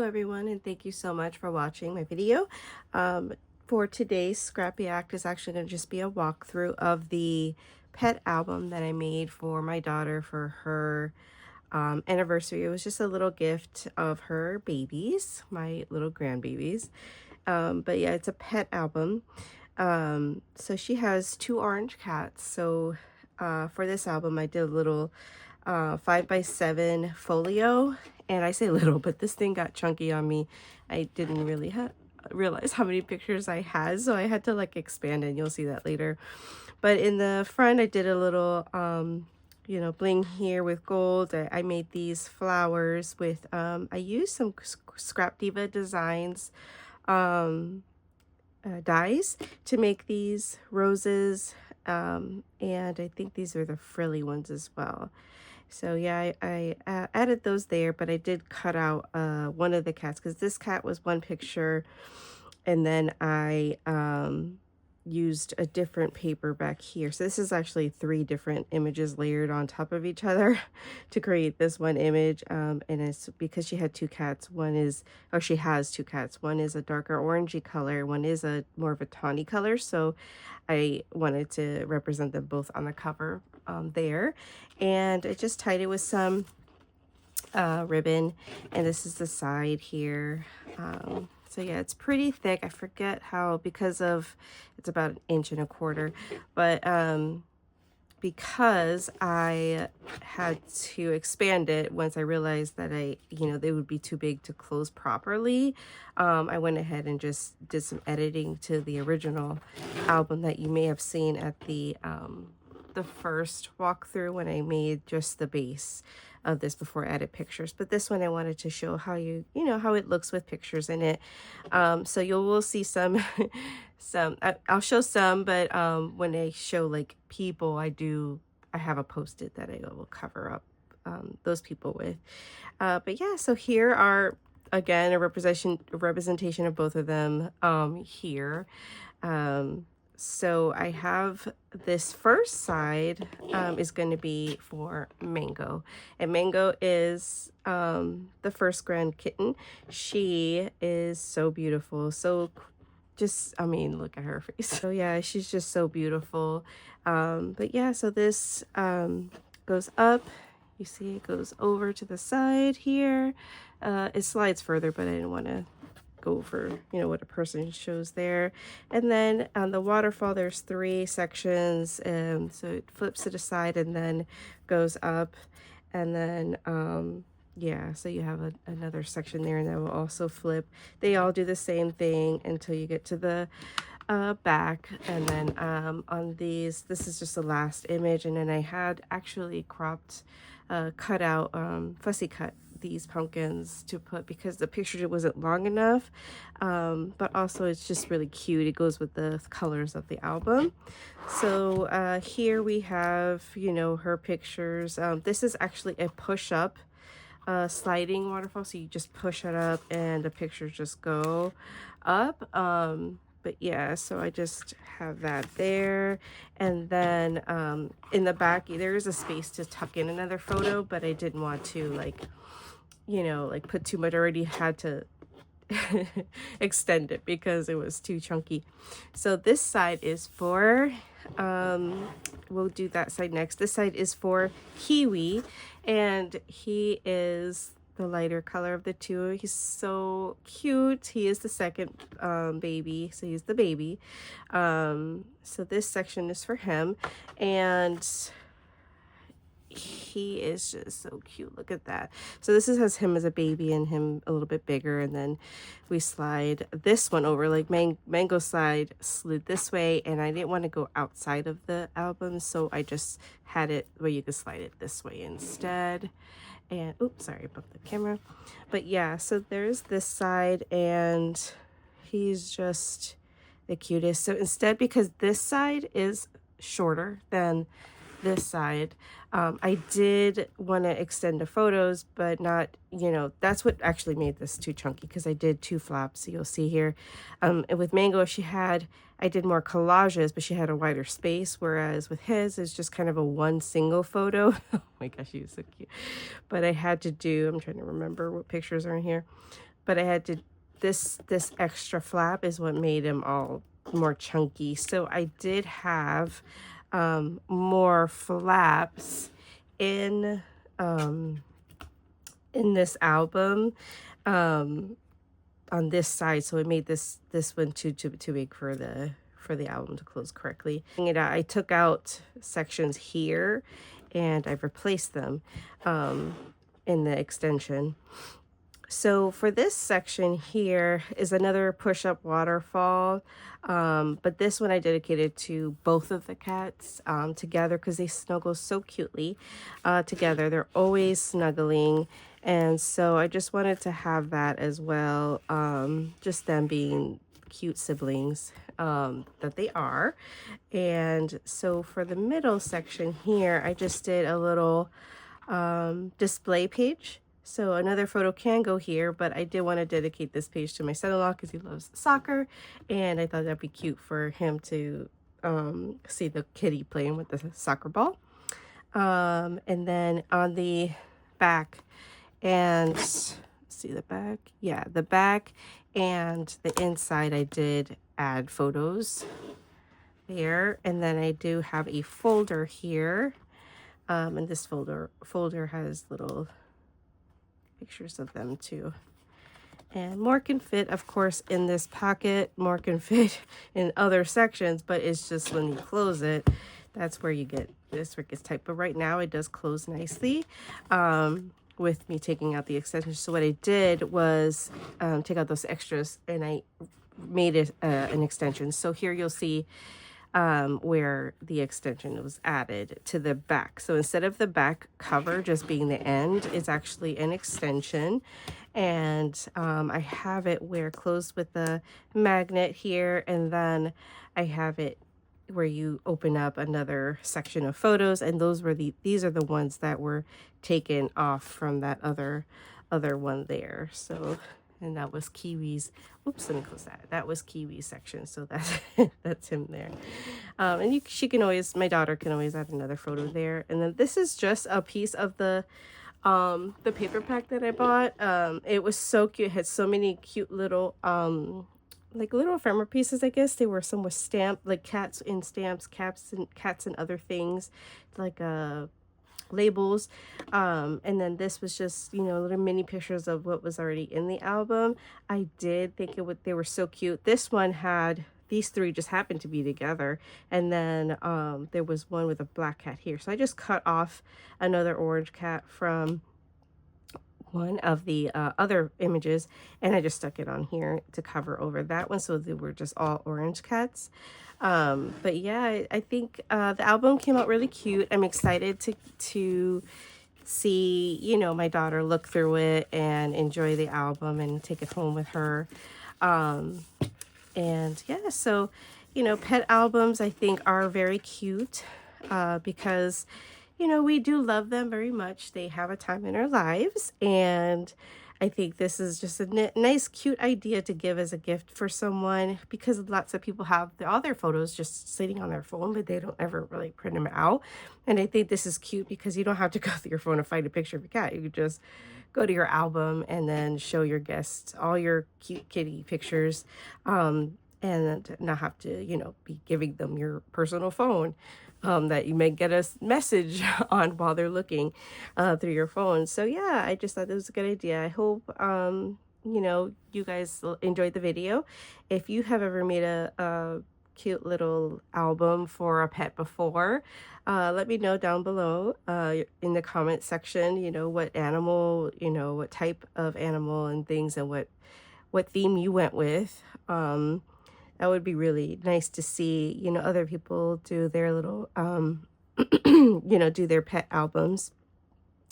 everyone, and thank you so much for watching my video. For today's Scrappy Act is actually going to just be a walkthrough of the pet album that I made for my daughter for her anniversary. It was just a little gift of her babies, my little grandbabies. But yeah, it's a pet album. So she has two orange cats. So for this album, I did a little 5x7 folio, and I say little, but this thing got chunky on me. I didn't really realize how many pictures I had, so I had to like expand it, and you'll see that later. But in the front, I did a little bling here with gold. I made these flowers with I used some Scrap Diva Designs dies to make these roses, and I think these are the frilly ones as well. So yeah, I added those there, but I did cut out one of the cats because this cat was one picture, and then I used a different paper back here. So this is actually 3 different images layered on top of each other to create this one image. And it's because she had 2 cats. One is, or she has 2 cats. One is a darker orangey color. One is a more of a tawny color. So I wanted to represent them both on the cover there. And I just tied it with some ribbon. And this is the side here. So yeah, it's pretty thick. I forget how, because of, it's about 1.25 inches, but because I had to expand it once I realized that they would be too big to close properly, I went ahead and just did some editing to the original album that you may have seen at the first walkthrough when I made just the base of this before I added pictures. But this one I wanted to show how how it looks with pictures in it. So you will see some I'll show some, but when I show like people, I have a post-it that I will cover up those people with. But yeah, so here are again a representation of both of them here. So I have this first side is going to be for Mango, and Mango is the first grand kitten. She is so beautiful, so just, I mean, look at her face. So yeah, she's just so beautiful. But yeah, so this goes up. You see it goes over to the side here. It slides further, but I didn't want to go for what a person shows there. And then on the waterfall there's 3 sections, and so it flips to the side and then goes up, and then yeah, so you have another section there, and that will also flip. They all do the same thing until you get to the back. And then on these, this is just the last image, and then I had actually cropped cut out fussy cut these pumpkins to put, because the picture wasn't long enough, but also it's just really cute. It goes with the colors of the album. So here we have her pictures. This is actually a push-up sliding waterfall, so you just push it up and the pictures just go up. But yeah, so I just have that there. And then in the back there is a space to tuck in another photo, but I didn't want to like put too much. I already had to extend it because it was too chunky. So this side is for we'll do that side next. This side is for Kiwi, and he is the lighter color of the 2. He's so cute. He is the second baby, so he's the baby. So this section is for him, and he is just so cute. Look at that. So this has him as a baby and him a little bit bigger, and then we slide this one over, like Mango slide slid this way, and I didn't want to go outside of the album, so I just had it where you could slide it this way instead. And oops, sorry about the camera. But yeah, so there's this side, and he's just the cutest. So instead, because this side is shorter than this side, I did want to extend the photos, but not, that's what actually made this too chunky, because I did 2 flaps. So you'll see here, and with Mango, I did more collages, but she had a wider space, whereas with his is just kind of a one single photo. Oh my gosh, he was so cute. But I had to do, I'm trying to remember what pictures are in here, but I had to, this extra flap is what made them all more chunky. So I did have more flaps in this album on this side, so it made this one too big for the album to close correctly. I took out sections here and I've replaced them in the extension. So for this section here is another push-up waterfall, but this one I dedicated to both of the cats together because they snuggle so cutely together. They're always snuggling, and so I just wanted to have that as well, just them being cute siblings that they are. And so for the middle section here, I just did a little display page. So another photo can go here, but I did want to dedicate this page to my son-in-law because he loves soccer, and I thought that'd be cute for him to see the kitty playing with the soccer ball. And then on the back, and see the back, yeah, the back and the inside, I did add photos there. And then I do have a folder here, and this folder has little pictures of them too. And more can fit, of course, in this pocket. More can fit in other sections, but it's just when you close it, that's where you get this, where it gets tight. But right now it does close nicely with me taking out the extensions. So what I did was take out those extras and I made it an extension. So here you'll see where the extension was added to the back. So instead of the back cover just being the end, it's actually an extension. And I have it where closed with the magnet here, and then I have it where you open up another section of photos, and these are the ones that were taken off from that other one there. So, and that was Kiwi's, oops, let me close that. That was Kiwi's section, so that's that's him there. And she can always, my daughter can always add another photo there. And then this is just a piece of the paper pack that I bought. It was so cute. It had so many cute little like little ephemera pieces, I guess. They were some with stamp, like cats in stamps, cats and other things, like labels. And then this was just, you know, little mini pictures of what was already in the album. I did think they were so cute. This one had, these three just happened to be together, and then there was one with a black cat here. So I just cut off another orange cat from one of the other images, and I just stuck it on here to cover over that one, so they were just all orange cats. But yeah, I think the album came out really cute. I'm excited to see, you know, my daughter look through it and enjoy the album and take it home with her. And yeah, so, you know, pet albums I think are very cute because, you know, we do love them very much. They have a time in our lives, and I think this is just a nice, cute idea to give as a gift for someone, because lots of people have all their photos just sitting on their phone, but they don't ever really print them out. And I think this is cute because you don't have to go through your phone and find a picture of your cat. You just go to your album and then show your guests all your cute kitty pictures, and not have to, you know, be giving them your personal phone that you may get a message on while they're looking through your phone. So yeah, I just thought this was a good idea. I hope you know, you guys enjoyed the video. If you have ever made a cute little album for a pet before, let me know down below in the comment section, you know, what animal, you know, what type of animal and things, and what theme you went with. That would be really nice to see, you know, other people do their little, you know, do their pet albums.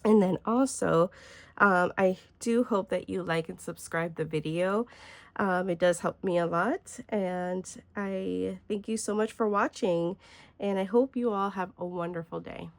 And then also, I do hope that you like and subscribe the video. It does help me a lot. And I thank you so much for watching. And I hope you all have a wonderful day.